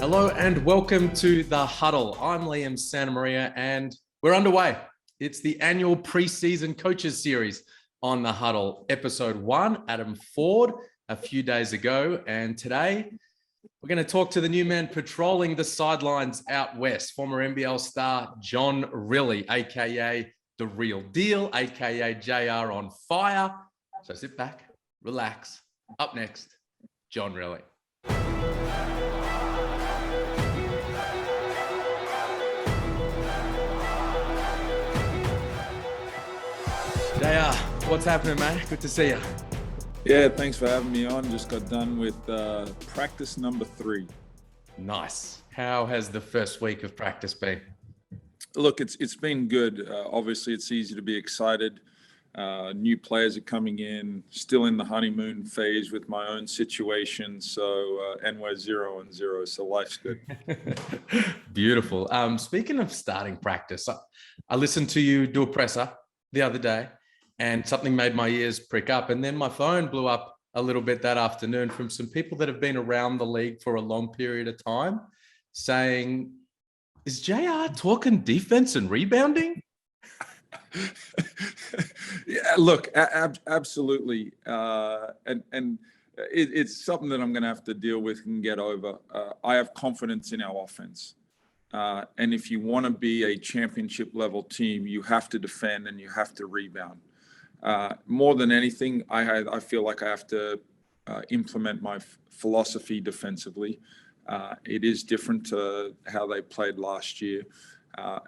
Hello and welcome to the Huddle. I'm Liam Santa Maria and we're underway. It's the annual preseason coaches series on the Huddle. Episode 1, Adam Ford, a few days ago. And today we're going to talk to the new man patrolling the sidelines out west, former NBL star John Rillie, aka The Real Deal, aka JR on Fire. So sit back, relax. Up next, John Rillie. JR, what's happening, man? Good to see you. Yeah, thanks for having me on. Just got done with practice number 3. Nice. How has the first week of practice been? Look, it's been good. Obviously, it's easy to be excited. New players are coming in, still in the honeymoon phase with my own situation. So, and we're 0-0, so life's good. Beautiful. Speaking of starting practice, I listened to you do a presser the other day and something made my ears prick up. And then my phone blew up a little bit that afternoon from some people that have been around the league for a long period of time saying, is JR talking defense and rebounding? Yeah, look, absolutely. It's something that I'm going to have to deal with and get over. I have confidence in our offense. And if you want to be a championship level team, you have to defend and you have to rebound. More than anything, I feel like I have to implement my philosophy defensively. It is different to how they played last year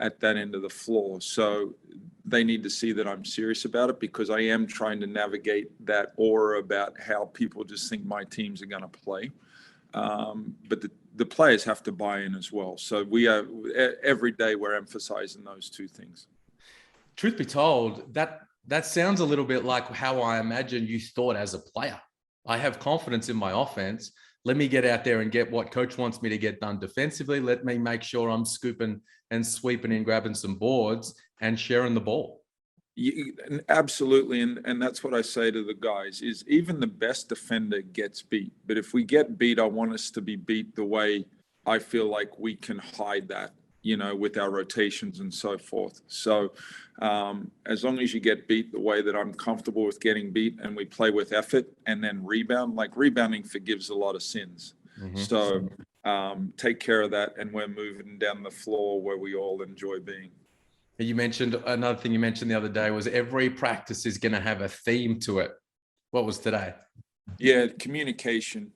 at that end of the floor. So they need to see that I'm serious about it because I am trying to navigate that aura about how people just think my teams are going to play. But the players have to buy in as well. So every day we're emphasizing those two things. Truth be told, that sounds a little bit like how I imagine you thought as a player. I have confidence in my offense. Let me get out there and get what coach wants me to get done defensively. Let me make sure I'm scooping and sweeping and grabbing some boards and sharing the ball. Absolutely. And that's what I say to the guys is even the best defender gets beat. But if we get beat, I want us to be beat the way I feel like we can hide that, with our rotations and so forth. So as long as you get beat the way that I'm comfortable with getting beat and we play with effort and then rebound, like rebounding forgives a lot of sins. Mm-hmm. So take care of that. And we're moving down the floor where we all enjoy being. You mentioned another thing you mentioned the other day was every practice is going to have a theme to it. What was today? Yeah, communication,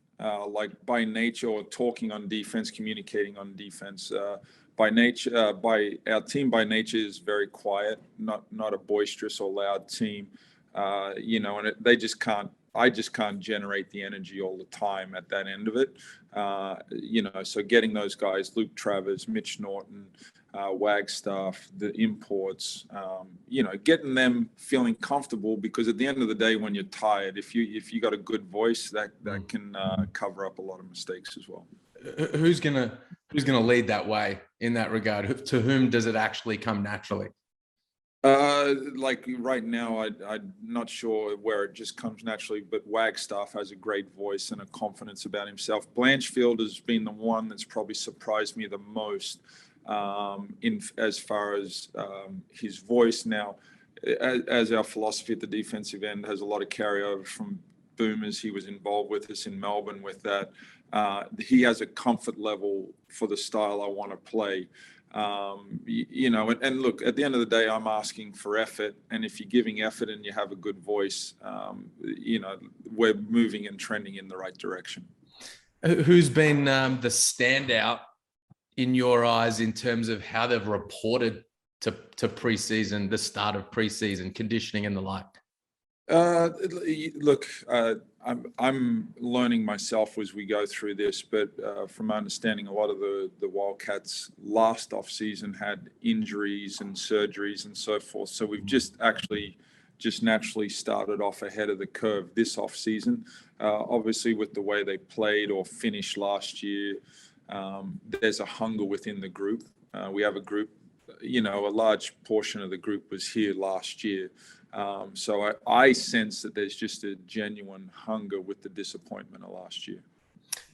like by nature, or talking on defense, communicating on defense. By nature, our team by nature is very quiet, not a boisterous or loud team. And they just can't. I just can't generate the energy all the time at that end of it. So getting those guys, Luke Travers, Mitch Norton, Wagstaff, the imports, getting them feeling comfortable, because at the end of the day, when you're tired, if you got a good voice, that can cover up a lot of mistakes as well. Who's gonna lead that way in that regard? To whom does it actually come naturally? Like right now, I'm not sure where it just comes naturally, but Wagstaff has a great voice and a confidence about himself. Blanchfield has been the one that's probably surprised me the most in as far as his voice. Now, as our philosophy at the defensive end has a lot of carryover from Boomers, he was involved with us in Melbourne with that. He has a comfort level for the style I want to play. And look, at the end of the day, I'm asking for effort. And if you're giving effort and you have a good voice, we're moving and trending in the right direction. Who's been the standout in your eyes in terms of how they've reported to preseason, the start of preseason, conditioning and the like? Look, I'm learning myself as we go through this, but from my understanding, a lot of the Wildcats last off season had injuries and surgeries and so forth. So we've just naturally started off ahead of the curve this off season. Obviously, with the way they played or finished last year, there's a hunger within the group. We have a group, a large portion of the group was here last year. So I sense that there's just a genuine hunger with the disappointment of last year.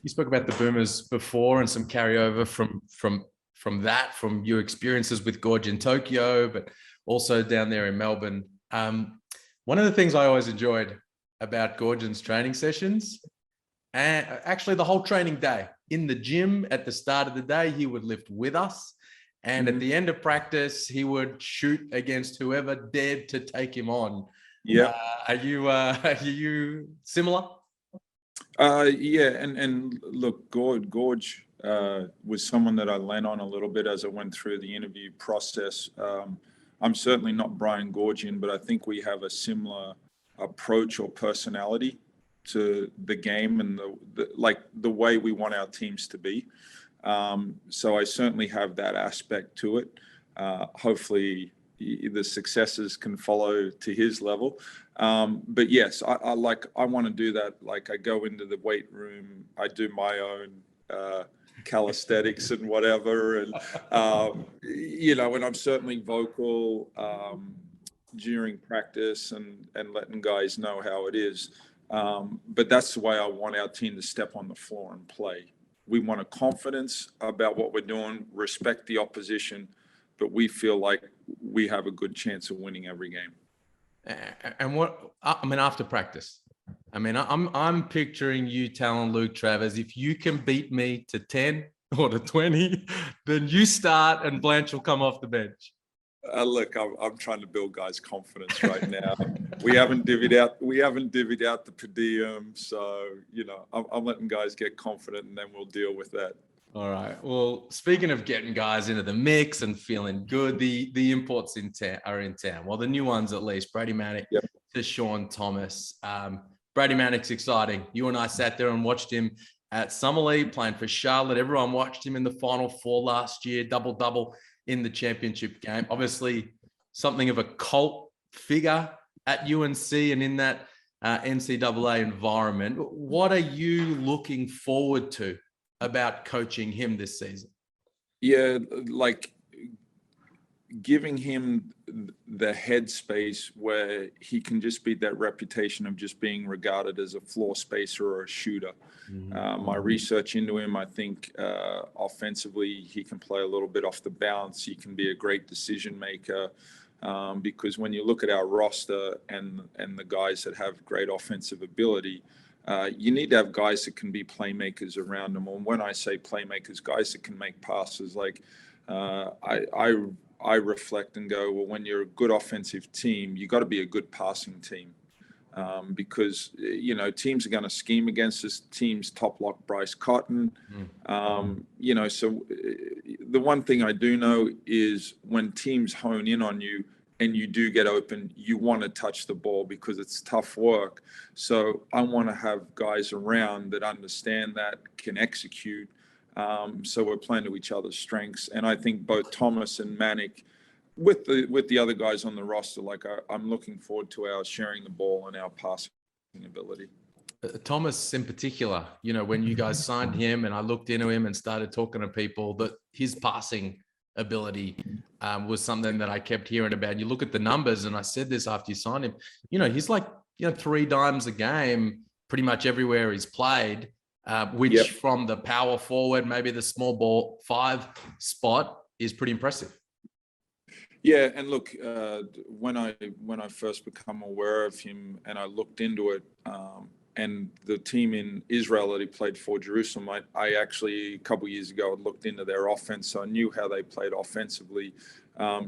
You spoke about the Boomers before and some carryover from your experiences with Gorge in Tokyo, but also down there in Melbourne. One of the things I always enjoyed about Gorgon's training sessions, and actually the whole training day in the gym at the start of the day, he would lift with us. And at the end of practice, he would shoot against whoever dared to take him on. Yeah. Are you similar? Yeah, and look, Gorge was someone that I leaned on a little bit as I went through the interview process. I'm certainly not Brian Gorgian, but I think we have a similar approach or personality to the game and the way we want our teams to be. So I certainly have that aspect to it. Hopefully the successes can follow to his level. But yes, I want to do that. Like I go into the weight room, I do my own calisthenics and whatever. And, and I'm certainly vocal during practice and letting guys know how it is. But that's the way I want our team to step on the floor and play. We want a confidence about what we're doing, respect the opposition, but we feel like we have a good chance of winning every game. And after practice, I'm picturing you telling Luke Travers, if you can beat me to 10 or to 20, then you start and Blanche will come off the bench. Look, I'm trying to build guys' confidence right now. We haven't divvied out the per diem, so I'm letting guys get confident, and then we'll deal with that. All right. Well, speaking of getting guys into the mix and feeling good, the imports are in town. Well, the new ones at least. Brady Manick to Sean Thomas. Brady Manick's exciting. You and I sat there and watched him at Summer League playing for Charlotte. Everyone watched him in the Final Four last year, double in the championship game. Obviously, something of a cult figure at UNC and in that NCAA environment. What are you looking forward to about coaching him this season? Yeah, like giving him the headspace where he can just beat that reputation of just being regarded as a floor spacer or a shooter. My research into him, I think offensively, he can play a little bit off the bounce. He can be a great decision maker because when you look at our roster and the guys that have great offensive ability, you need to have guys that can be playmakers around them. And when I say playmakers, guys that can make passes, like I reflect and go, well, when you're a good offensive team, you got to be a good passing team because, teams are going to scheme against us. Teams top lock Bryce Cotton. So the one thing I do know is when teams hone in on you and you do get open, you want to touch the ball because it's tough work. So I want to have guys around that understand that, can execute. So we're playing to each other's strengths. And I think both Thomas and Manick, with the other guys on the roster, I'm looking forward to our sharing the ball and our passing ability. Thomas in particular, when you guys signed him and I looked into him and started talking to people, that his passing ability was something that I kept hearing about. You look at the numbers, and I said this after you signed him, he's like, 3 dimes a game pretty much everywhere he's played. Which from the power forward, maybe the small ball 5 spot is pretty impressive. Yeah, and look, when I first become aware of him and I looked into it, and the team in Israel that he played for, Jerusalem, I actually a couple of years ago looked into their offense, so I knew how they played offensively.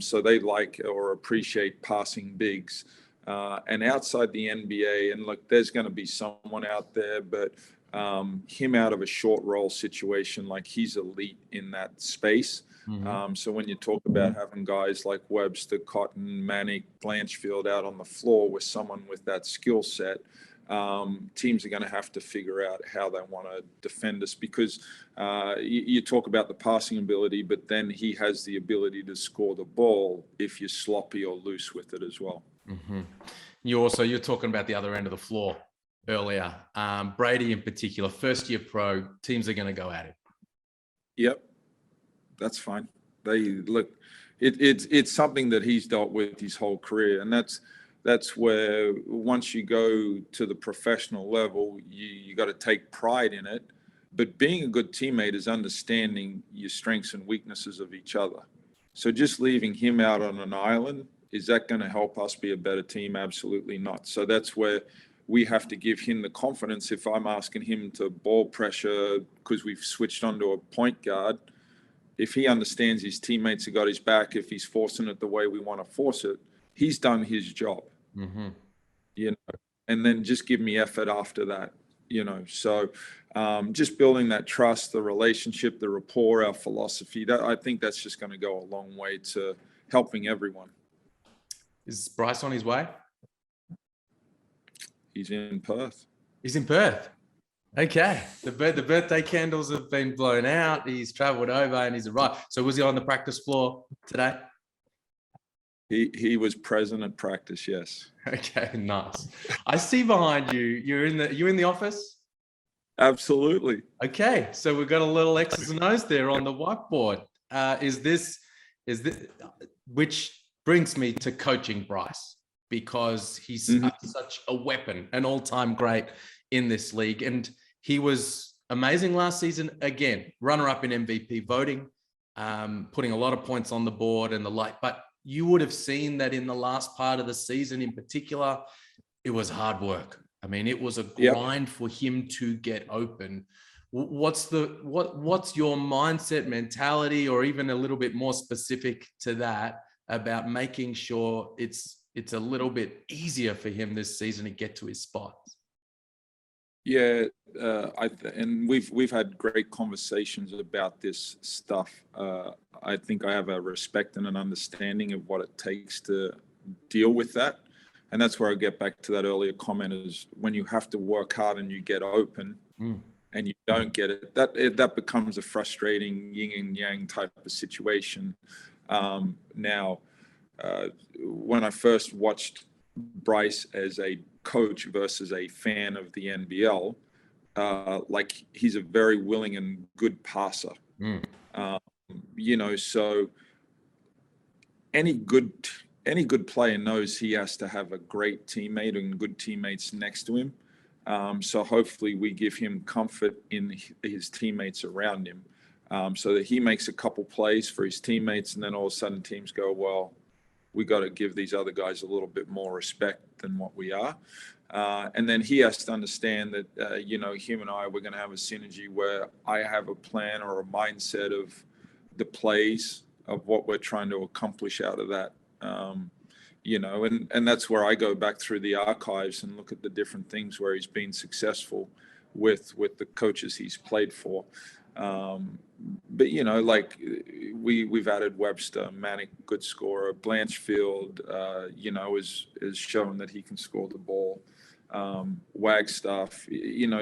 So they like or appreciate passing bigs. And outside the NBA, and look, there's going to be someone out there, but him out of a short roll situation, like he's elite in that space. So when you talk about having guys like Webster, Cotton, Manick, Blanchfield out on the floor with someone with that skill set, teams are going to have to figure out how they want to defend us because you talk about the passing ability, but then he has the ability to score the ball if you're sloppy or loose with it as well. You're talking about the other end of the floor earlier. Brady in particular, first year pro, teams are going to go at it. Yep, that's fine. It's something that he's dealt with his whole career, and that's where once you go to the professional level, you got to take pride in it. But being a good teammate is understanding your strengths and weaknesses of each other. So just leaving him out on an island, is that going to help us be a better team? Absolutely not. So that's where we have to give him the confidence. If I'm asking him to ball pressure because we've switched onto a point guard, if he understands his teammates have got his back, if he's forcing it the way we want to force it, he's done his job. Mm-hmm. You know, and then just give me effort after that. So just building that trust, the relationship, the rapport, our philosophy, that I think that's just going to go a long way to helping everyone. Is Bryce on his way? He's in Perth. He's in Perth. Okay. The birthday candles have been blown out. He's traveled over and he's arrived. So was he on the practice floor today? He was present at practice, yes. Okay, nice. I see behind you. You in the office? Absolutely. Okay, so we've got a little X's and O's there on the whiteboard. Is this which brings me to coaching Bryce, because he's such a weapon, an all-time great in this league, and he was amazing last season. Again, runner-up in MVP voting, putting a lot of points on the board and the like. But you would have seen that in the last part of the season in particular, it was hard work. I mean, it was a grind for him to get open. What's your mindset, mentality, or even a little bit more specific to that about making sure it's a little bit easier for him this season to get to his spots? Yeah, and we've had great conversations about this stuff. I think I have a respect and an understanding of what it takes to deal with that. And that's where I get back to that earlier comment, is when you have to work hard and you get open and you don't get it, that becomes a frustrating yin and yang type of situation. Now, when I first watched Bryce as a coach versus a fan of the NBL, like, he's a very willing and good passer. So any good player knows he has to have a great teammate and good teammates next to him. So hopefully we give him comfort in his teammates around him, so that he makes a couple plays for his teammates, and then all of a sudden teams go, well, we got to give these other guys a little bit more respect than what we are. And then he has to understand that, him and we're going to have a synergy where I have a plan or a mindset of the plays of what we're trying to accomplish out of that. And that's where I go back through the archives and look at the different things where he's been successful with the coaches he's played for. But we've added Webster, Manic, good scorer. Blanchfield, is shown that he can score the ball. Wagstaff,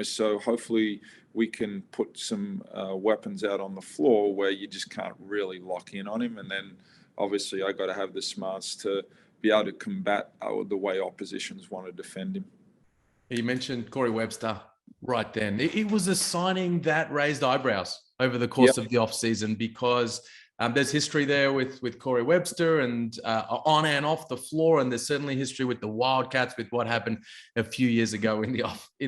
so hopefully we can put some weapons out on the floor where you just can't really lock in on him. And then obviously I got to have the smarts to be able to combat the way oppositions want to defend him. You mentioned Corey Webster right then. It was a signing that raised eyebrows over the course of the offseason, because there's history there with Corey Webster and on and off the floor, and there's certainly history with the Wildcats with what happened a few years ago in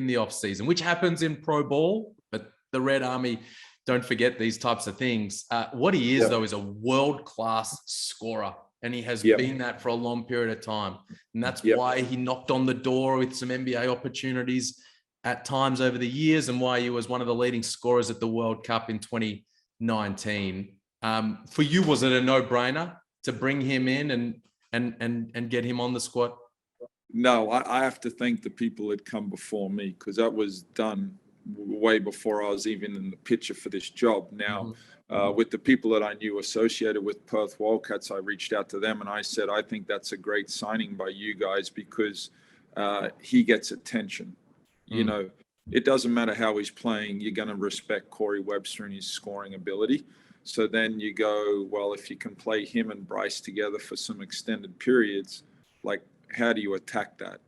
the off season, which happens in pro ball. But the Red Army don't forget these types of things. What he is, though, is a world-class scorer, and he has been that for a long period of time. And that's why he knocked on the door with some NBA opportunities at times over the years, and why he was one of the leading scorers at the World Cup in 2019. For you, was it a no-brainer to bring him in and get him on the squad? No, I have to thank the people that come before me, because that was done way before I was even in the picture for this job. Now, with the people that I knew associated with Perth Wildcats, I reached out to them and I said, I think that's a great signing by you guys, because he gets attention. It doesn't matter how he's playing, you're going to respect Corey Webster and his scoring ability. So then you go, well, if you can play him and Bryce together for some extended periods, like, how do you attack that?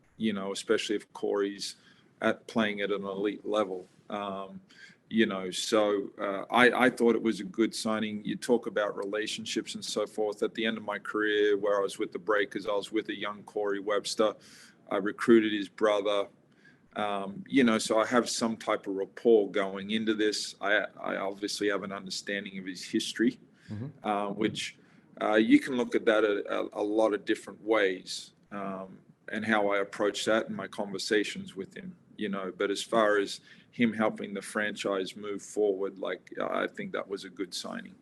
Especially if Corey's playing at an elite level. So I thought it was a good signing. You talk about relationships and so forth. At the end of my career, where I was with the Breakers, I was with a young Corey Webster. I recruited his brother. So I have some type of rapport going into this. I obviously have an understanding of his history, which you can look at that a lot of different ways, and how I approach that in my conversations with him. But as far as him helping the franchise move forward, I think that was a good signing.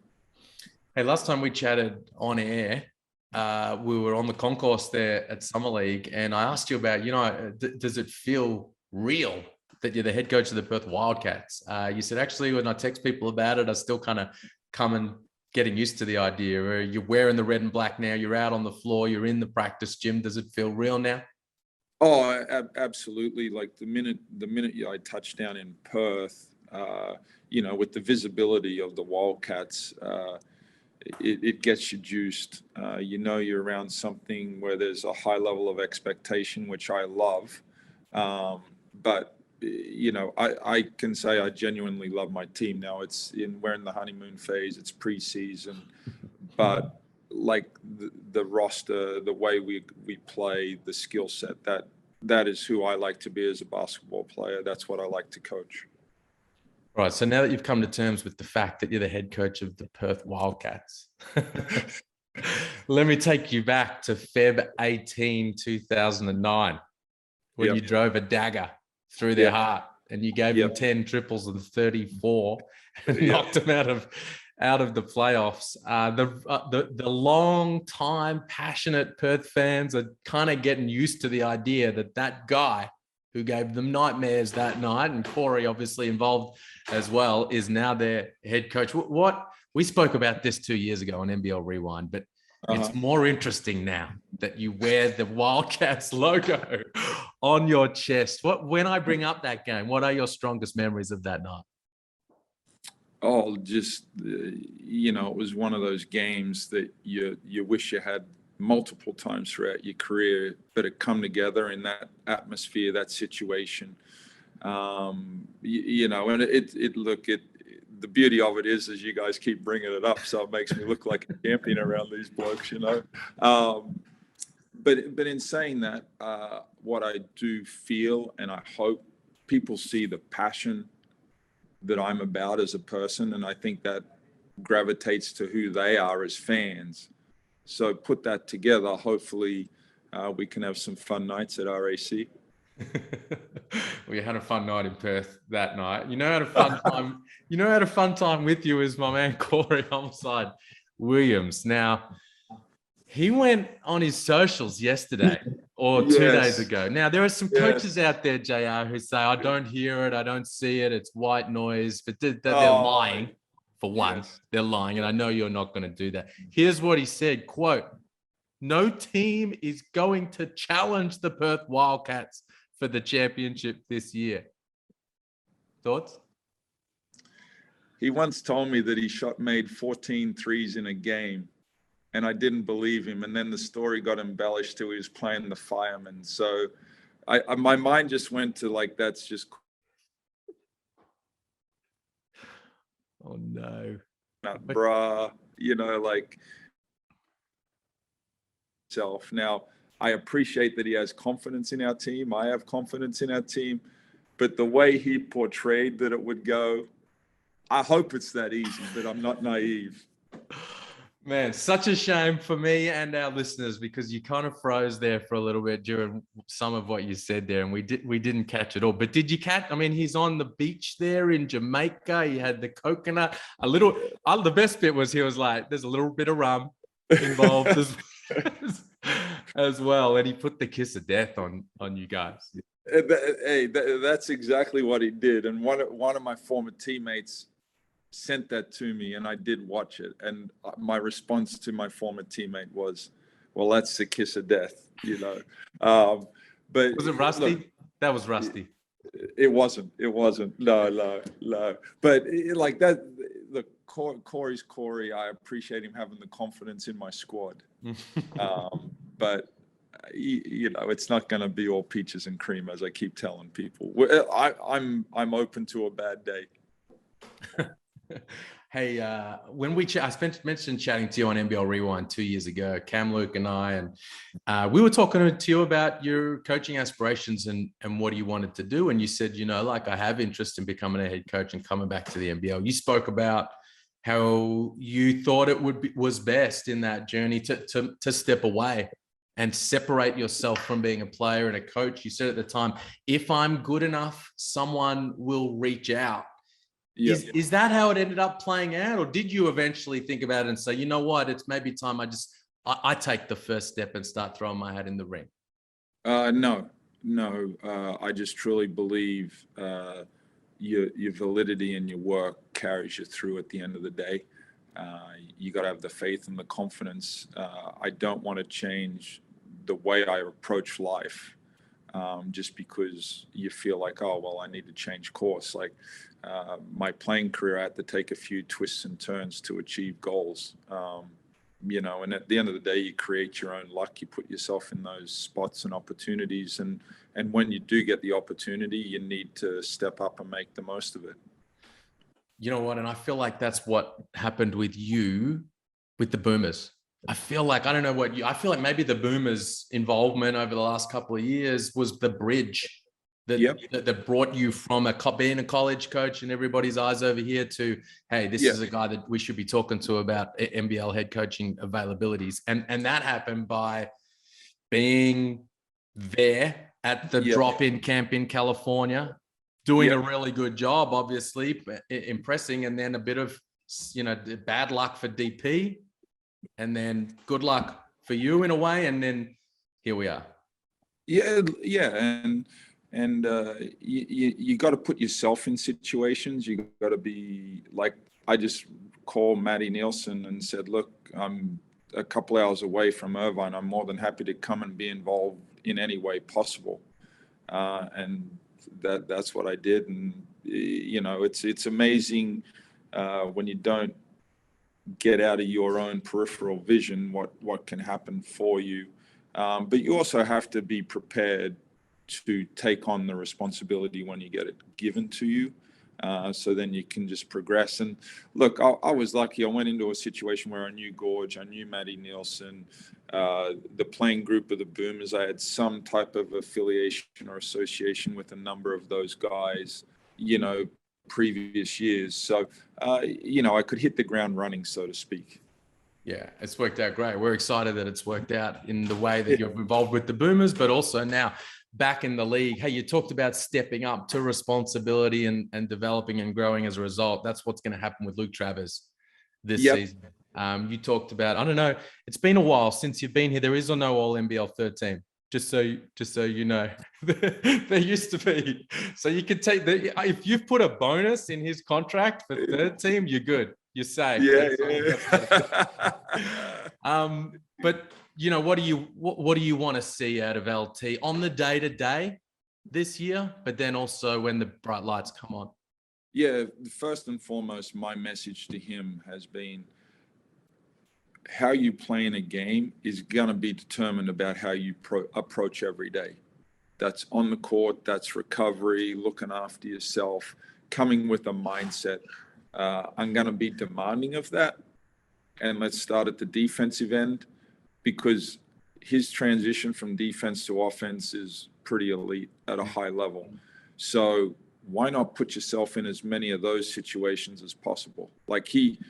Hey, last time we chatted on air, we were on the concourse there at Summer League, and I asked you about, does it feel real that you're the head coach of the Perth Wildcats? You said, actually, when I text people about it, I still kind of getting used to the idea. You're wearing the red and black now, you're out on the floor, you're in the practice gym. Does it feel real now? Oh, absolutely. Like the minute I touched down in Perth, with the visibility of the Wildcats, it gets you juiced. You're around something where there's a high level of expectation, which I love. But I can say I genuinely love my team now. We're in the honeymoon phase. It's preseason, but like the roster, the way we play, the skill set, that is who I like to be as a basketball player. That's what I like to coach. Right. So now that you've come to terms with the fact that you're the head coach of the Perth Wildcats, let me take you back to Feb 18, 2009, when you drove a dagger through their heart and you gave them 10 triples and 34 and knocked them out of the playoffs. The long time passionate Perth fans are kind of getting used to the idea that guy who gave them nightmares that night, and Corey obviously involved as well, is now their head coach. We spoke about this 2 years ago on NBL Rewind, but it's more interesting now that you wear the Wildcats logo on your chest. When I bring up that game, what are your strongest memories of that night? Oh, just, it was one of those games that you wish you had multiple times throughout your career, but it come together in that atmosphere, that situation. And the beauty of it is you guys keep bringing it up, so it makes me look like a champion around these blokes, But in saying that, what I do feel, and I hope people see the passion that I'm about as a person, and I think that gravitates to who they are as fans. So put that together. Hopefully, we can have some fun nights at RAC. We had a fun night in Perth that night. Had a fun time. Had a fun time with you is my man Corey Homicide Williams. Now, he went on his socials yesterday or 2 days ago. Now, there are some coaches out there, JR, who say, I don't hear it, I don't see it, it's white noise, but they're lying. For one, they're lying, and I know you're not going to do that. Here's what he said, quote, "No team is going to challenge the Perth Wildcats for the championship this year." Thoughts? He once told me that he made 14 threes in a game, and I didn't believe him. And then the story got embellished to he was playing the fireman. So my mind just went to that's just. Oh no. Bruh, self. Now, I appreciate that he has confidence in our team. I have confidence in our team. But the way he portrayed that it would go, I hope it's that easy, but I'm not naive. Man, such a shame for me and our listeners, because you kind of froze there for a little bit during some of what you said there, and we didn't catch it all. But did you catch? I mean, he's on the beach there in Jamaica. He had the coconut. The best bit was he was like, "There's a little bit of rum involved as well," and he put the kiss of death on you guys. Hey, that's exactly what he did. And one of my former teammates sent that to me, and I did watch it, and my response to my former teammate was, well, that's the kiss of death, but was it Rusty? Look, that was Rusty. It wasn't no, but like that. Look, Corey's Corey. I appreciate him having the confidence in my squad, but it's not going to be all peaches and cream, as I keep telling people. I'm open to a bad day. Hey, when I mentioned chatting to you on NBL Rewind 2 years ago, Cam, Luke, and I, and we were talking to you about your coaching aspirations and what you wanted to do. And you said, like, I have interest in becoming a head coach and coming back to the NBL. You spoke about how you thought it was best in that journey to step away and separate yourself from being a player and a coach. You said at the time, if I'm good enough, someone will reach out. Yeah. Is that how it ended up playing out? Or did you eventually think about it and say, you know what, it's maybe time I take the first step and start throwing my hat in the ring? No. I just truly believe your validity in your work carries you through at the end of the day. You got to have the faith and the confidence. I don't want to change the way I approach life just because you feel like, oh, well, I need to change course. Like my playing career, I had to take a few twists and turns to achieve goals. And at the end of the day, you create your own luck. You put yourself in those spots and opportunities. And when you do get the opportunity, you need to step up and make the most of it. You know what? And I feel like that's what happened with you with the Boomers. I feel like maybe the Boomers' involvement over the last couple of years was the bridge that brought you from being a college coach and everybody's eyes over here to, hey, this is a guy that we should be talking to about NBL head coaching availabilities. And that happened by being there at the drop-in camp in California, doing a really good job, obviously, impressing, and then a bit of, bad luck for DP, and then good luck for you in a way, and then here we are. And you got to put yourself in situations. You got to be like, I just called Matty Nielsen and said, look, I'm a couple hours away from Irvine. I'm more than happy to come and be involved in any way possible. And that's what I did. And, it's amazing when you don't get out of your own peripheral vision, what can happen for you. But you also have to be prepared to take on the responsibility when you get it given to you. So then you can just progress. And look, I was lucky. I went into a situation where I knew Gorge, I knew Matty Nielsen, the playing group of the Boomers. I had some type of affiliation or association with a number of those guys, previous years. So, I could hit the ground running, so to speak. Yeah, it's worked out great. We're excited that it's worked out in the way that you're involved with the Boomers, but also now back in the league. Hey, you talked about stepping up to responsibility and developing and growing as a result. That's what's going to happen with Luke Travers this season. You talked about, I don't know, it's been a while since you've been here. There is or no all NBL third team. Just so you know, there used to be. So you could take if you've put a bonus in his contract for third team, you're good. You're safe. But what do you want to see out of LT on the day-to-day this year, but then also when the bright lights come on? Yeah, first and foremost, my message to him has been, how you play in a game is going to be determined about how you approach every day. That's on the court, that's recovery, looking after yourself, coming with a mindset. I'm going to be demanding of that. And let's start at the defensive end, because his transition from defense to offense is pretty elite at a high level. So why not put yourself in as many of those situations as possible? Like he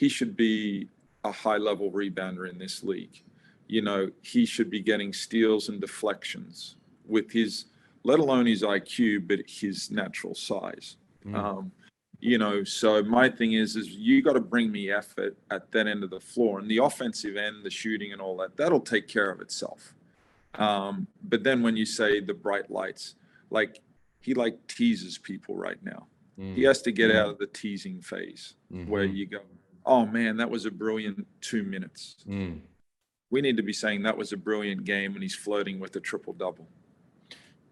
should be a high-level rebounder in this league. He should be getting steals and deflections with his, let alone his IQ, but his natural size. So my thing is you got to bring me effort at that end of the floor, and the offensive end, the shooting and all that, that'll take care of itself. But then when you say the bright lights, like he teases people right now. He has to get out of the teasing phase where you go, oh man, that was a brilliant 2 minutes. We need to be saying that was a brilliant game, and he's flirting with a triple-double.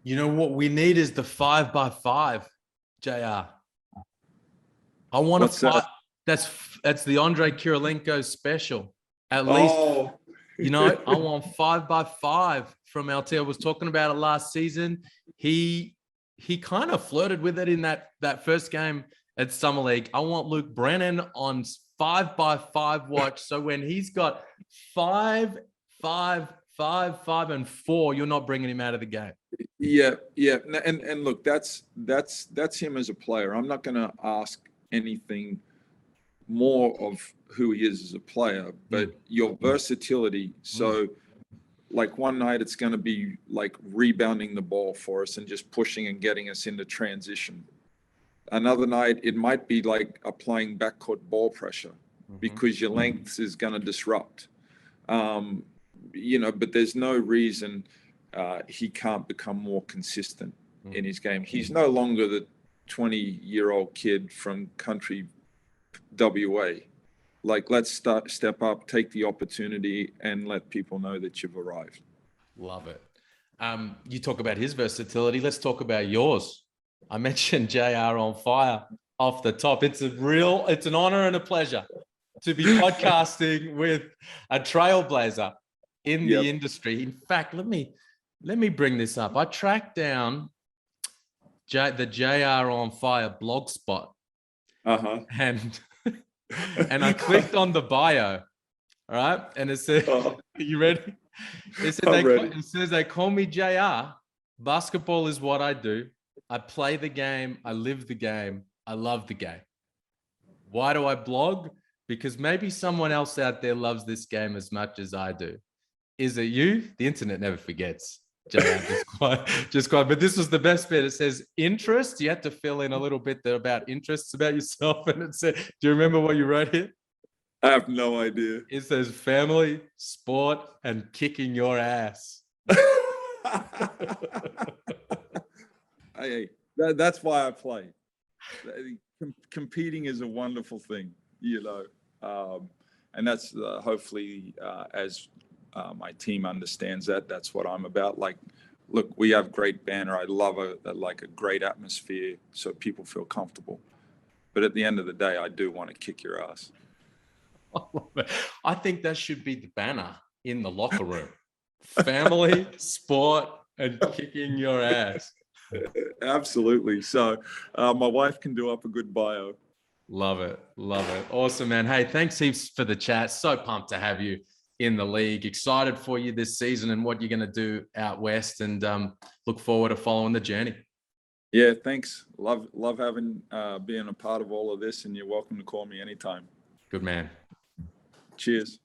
You know what we need is the 5x5, JR. I want to fight. That's the Andre Kirilenko special. At least, I want 5x5 from LT. I was talking about it last season. He kind of flirted with it in that first game at Summer League. I want Luke Brennan on 5x5 watch. So when he's got 5, 5, 5, 5, and 4, you're not bringing him out of the game. Yeah. And look, that's him as a player. I'm not going to ask anything more of who he is as a player, but your versatility. So like one night it's going to be like rebounding the ball for us and just pushing and getting us into transition. Another night it might be like applying backcourt ball pressure because your length is going to disrupt. But there's no reason he can't become more consistent in his game. He's no longer the 20-year-old kid from country WA. Like, let's step up, take the opportunity, and let people know that you've arrived. Love it. You talk about his versatility. Let's talk about yours. I mentioned JR on fire off the top. It's an honor and a pleasure to be podcasting with a trailblazer in the industry. In fact, let me bring this up. I tracked down the JR on fire blog spot. And I clicked on the bio, all right? And it said, you ready? It says, they call me JR. Basketball is what I do. I play the game. I live the game. I love the game. Why do I blog? Because maybe someone else out there loves this game as much as I do. Is it you? The internet never forgets. JR, just quiet. But this was the best bit. It says interest. You had to fill in a little bit there about interests about yourself. And it said, do you remember what you wrote here? I have no idea. It says family, sport, and kicking your ass. Hey, that's why I play. Competing is a wonderful thing, and that's hopefully as my team understands that. That's what I'm about. Like, look, we have great banner. I love a great atmosphere so people feel comfortable. But at the end of the day, I do want to kick your ass. I think that should be the banner in the locker room. Family, sport, and kicking your ass. Absolutely. So my wife can do up a good bio. Love it. Awesome, man. Hey, thanks heaps for the chat. So pumped to have you in the league. Excited for you this season and what you're going to do out west, and look forward to following the journey. Yeah, thanks. Love having being a part of all of this, and you're welcome to call me anytime. Good man. Cheers.